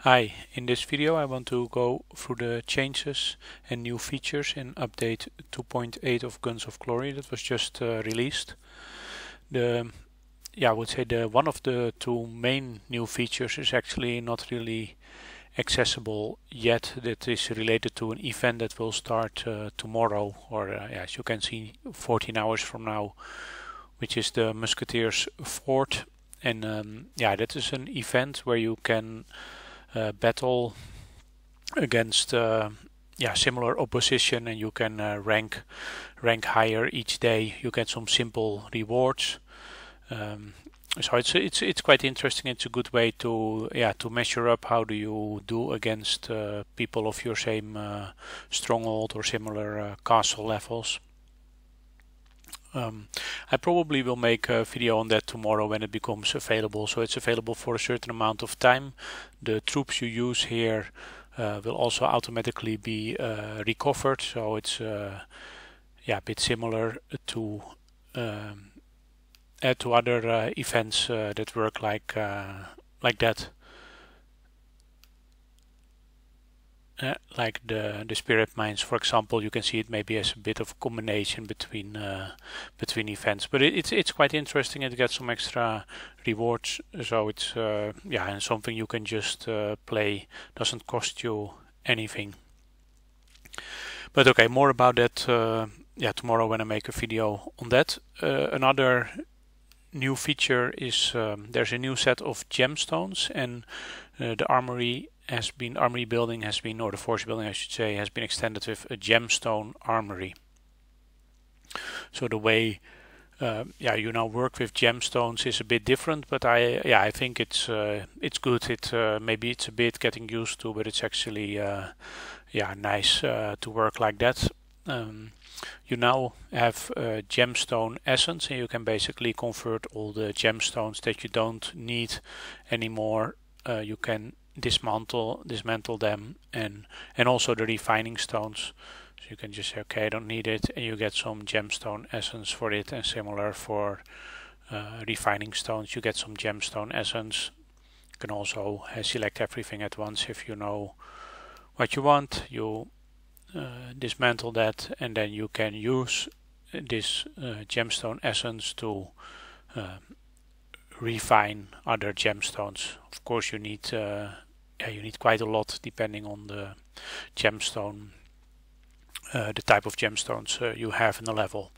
Hi, in this video I want to go through the changes and new features in update 2.8 of Guns of Glory that was just released. I would say one of the two main new features is actually not really accessible yet. That is related to an event that will start tomorrow, or as you can see, 14 hours from now, which is the Musketeers Fort. And that is an event where you can battle against similar opposition, and you can rank higher each day. You get some simple rewards. So it's quite interesting. It's a good way to measure up how do you do against people of your same stronghold or similar castle levels. I probably will make a video on that tomorrow when it becomes available. So it's available for a certain amount of time. The troops you use here will also automatically be recovered. So it's a bit similar to other events that work like that. Like the spirit mines, for example, you can see it maybe as a bit of a combination between events, but it's quite interesting. It gets some extra rewards, so it's and something you can just play. Doesn't cost you anything. But okay, more about that tomorrow when I make a video on that. Another new feature is there's a new set of gemstones, and the armory building has been, or the force building I should say, has been extended with a gemstone armory. So the way you now work with gemstones is a bit different, but I think it's good. Maybe it's a bit getting used to, but it's actually nice to work like that. You now have gemstone essence, and you can basically convert all the gemstones that you don't need anymore. You can dismantle them, and also the refining stones. So you can just say, okay, I don't need it, and you get some gemstone essence for it. And similar for refining stones, you get some gemstone essence. You can also select everything at once if you know what you want. You dismantle that, and then you can use this gemstone essence to refine other gemstones. Of course, you need quite a lot depending on the gemstone, the type of gemstones you have in the level.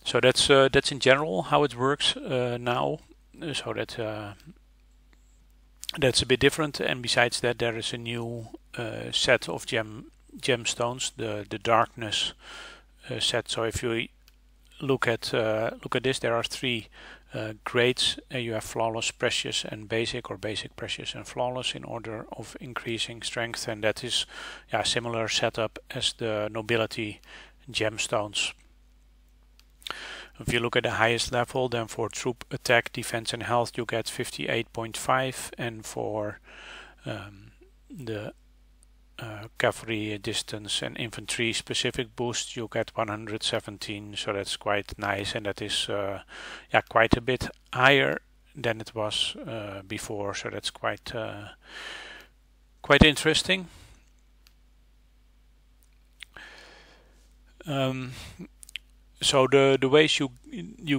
So that's in general how it works now. So that's a bit different. And besides that, there is a new set of gemstones, the darkness set. So if you look at this, there are three grades. You have flawless, precious, and basic, or basic, precious, and flawless in order of increasing strength, and that is a similar setup as the nobility gemstones. If you look at the highest level, then for troop attack, defense, and health, you get 58.5, and for the cavalry distance and infantry specific boost, you get 117. So that's quite nice, and that is quite a bit higher than it was before. So that's quite interesting. So the ways you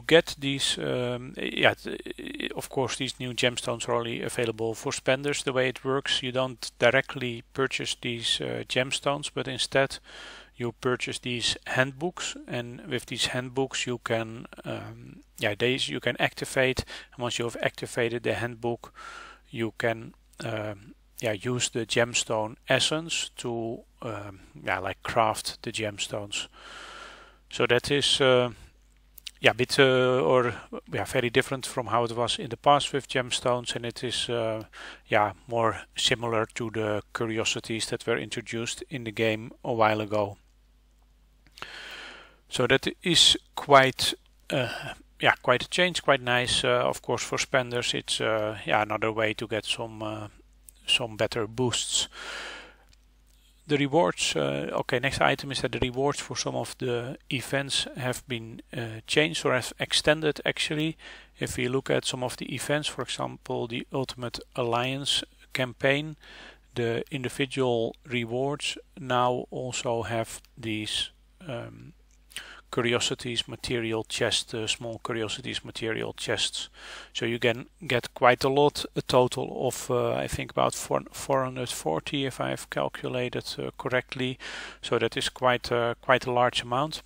get these, of course, these new gemstones are only available for spenders. The way it works, you don't directly purchase these gemstones, but instead you purchase these handbooks, and with these handbooks you can you can activate, and once you have activated the handbook, you can use the gemstone essence to craft the gemstones. So that is very different from how it was in the past with gemstones, and it is more similar to the curiosities that were introduced in the game a while ago. So that is quite a change, quite nice. Of course, for spenders, it's another way to get some better boosts. The rewards, next item is that the rewards for some of the events have been changed, or have extended actually. If we look at some of the events, for example, the Ultimate Alliance campaign, the individual rewards now also have these curiosities material chests, small curiosities material chests. So you can get quite a lot, a total of I think about 440 if I've calculated correctly. So that is quite a large amount.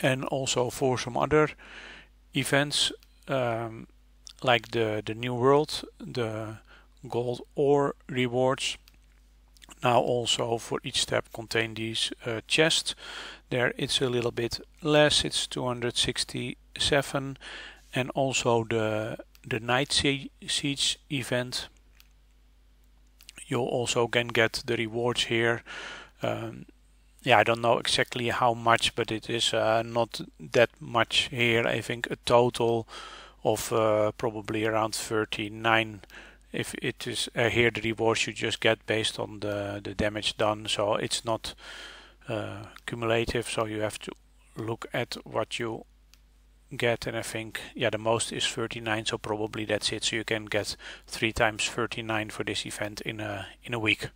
And also for some other events like the New World, the Gold Ore rewards now also for each step contain these chests. There it's a little bit less, it's 267, and also the Night Siege event, you also can get the rewards here. Yeah, I don't know exactly how much, but it is not that much here. I think a total of probably around 39. If it is here, the rewards you just get based on the damage done, so it's not cumulative, so you have to look at what you get, and I think yeah the most is 39, so probably that's it. So you can get 3 times 39 for this event in a week.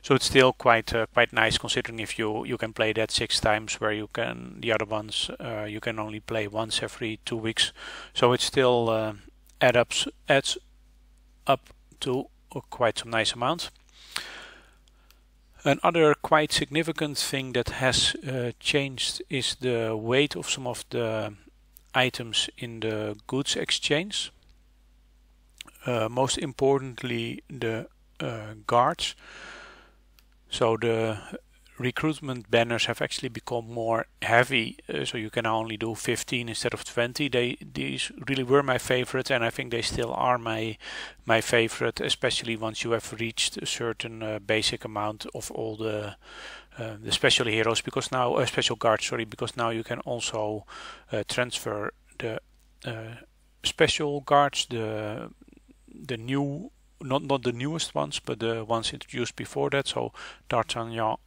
So it's still quite nice, considering if you can play that 6 times, where you can the other ones you can only play once every 2 weeks. So it still adds up to quite some nice amount. Another quite significant thing that has changed is the weight of some of the items in the goods exchange. Most importantly, the guards. So the recruitment banners have actually become more heavy, so you can only do 15 instead of 20. These really were my favorite, and I think they still are my favorite, especially once you have reached a certain basic amount of all the special heroes, because now special guards, sorry, because now you can also transfer the special guards, the new, not the newest ones, but the ones introduced before that. So D'Artagnan,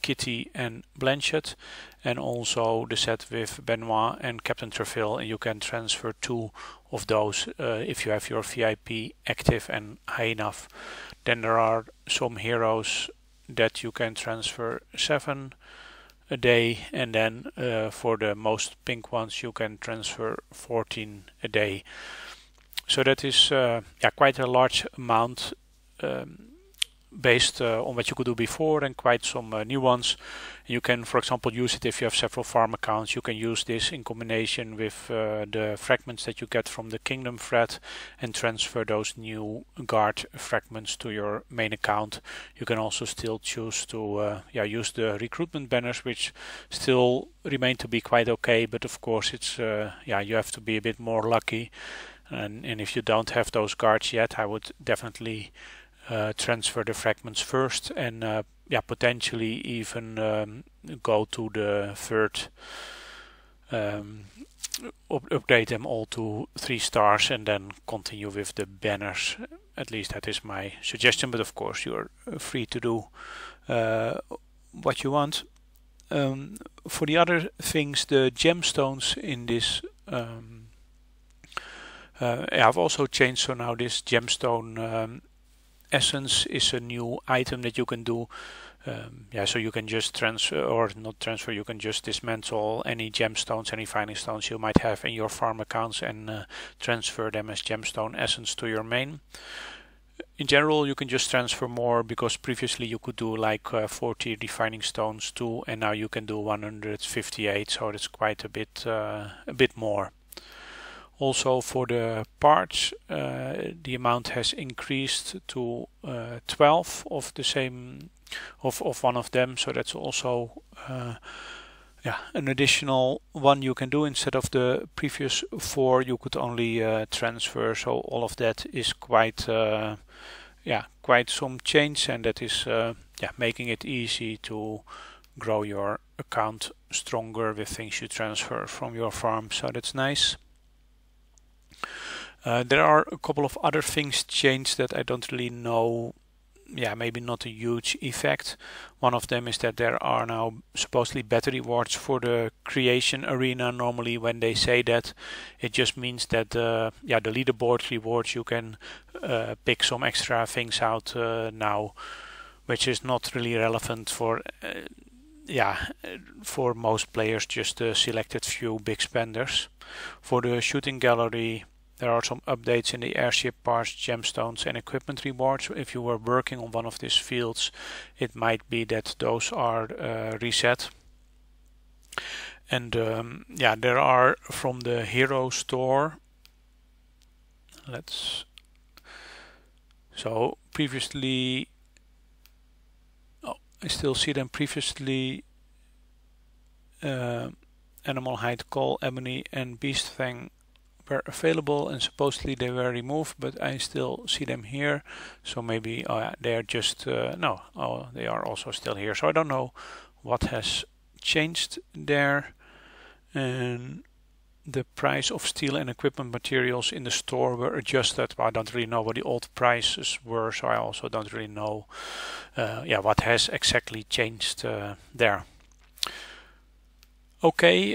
Kitty and Blanchett, and also the set with Benoit and Captain Treville, and you can transfer 2 of those if you have your VIP active and high enough. Then there are some heroes that you can transfer 7 a day, and then for the most pink ones you can transfer 14 a day. So that is yeah, quite a large amount based on what you could do before, and quite some new ones. You can, for example, use it if you have several farm accounts. You can use this in combination with the fragments that you get from the Kingdom thread, and transfer those new guard fragments to your main account. You can also still choose to yeah, use the recruitment banners, which still remain to be quite okay, but of course it's yeah, you have to be a bit more lucky, and if you don't have those guards yet, I would definitely transfer the fragments first, and yeah, potentially even go to the third, upgrade them all to 3 stars, and then continue with the banners. At least that is my suggestion, but of course you're free to do what you want. For the other things, the gemstones in this I've also changed, so now this gemstone essence is a new item that you can do. Yeah, so you can just transfer, or not transfer, you can just dismantle any gemstones, any finding stones you might have in your farm accounts, and transfer them as gemstone essence to your main. In general, you can just transfer more, because previously you could do like 40 refining stones too, and now you can do 158, so that's quite a bit more. Also for the parts, the amount has increased to 12 of the same, of one of them, so that's also yeah, an additional one you can do. Instead of the previous 4 you could only transfer, so all of that is quite yeah, quite some change, and that is yeah, making it easy to grow your account stronger with things you transfer from your farm, so that's nice. There are a couple of other things changed that I don't really know yeah, maybe not a huge effect. One of them is that there are now supposedly better rewards for the creation arena. Normally when they say that, it just means that yeah, the leaderboard rewards, you can pick some extra things out now, which is not really relevant for yeah, for most players, just a selected few big spenders. For the shooting gallery, there are some updates in the airship parts, gemstones and equipment rewards. If you were working on one of these fields, it might be that those are reset. And yeah, there are from the hero store. So previously, I still see them previously. Animal hide, coal, ebony and beast fang were available, and supposedly they were removed, but I still see them here. So maybe they are just no, they are also still here. So I don't know what has changed there. And the price of steel and equipment materials in the store were adjusted. But I don't really know what the old prices were, so I also don't really know yeah, what has exactly changed there. Okay,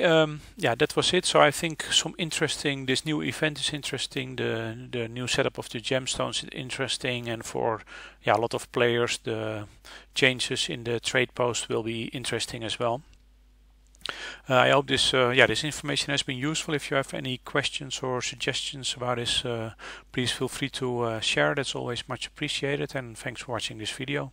yeah, that was it. So I think this new event is interesting. The new setup of the gemstones is interesting, and for yeah, a lot of players, the changes in the trade post will be interesting as well. I hope this yeah, this information has been useful. If you have any questions or suggestions about this, please feel free to share. That's always much appreciated, and thanks for watching this video.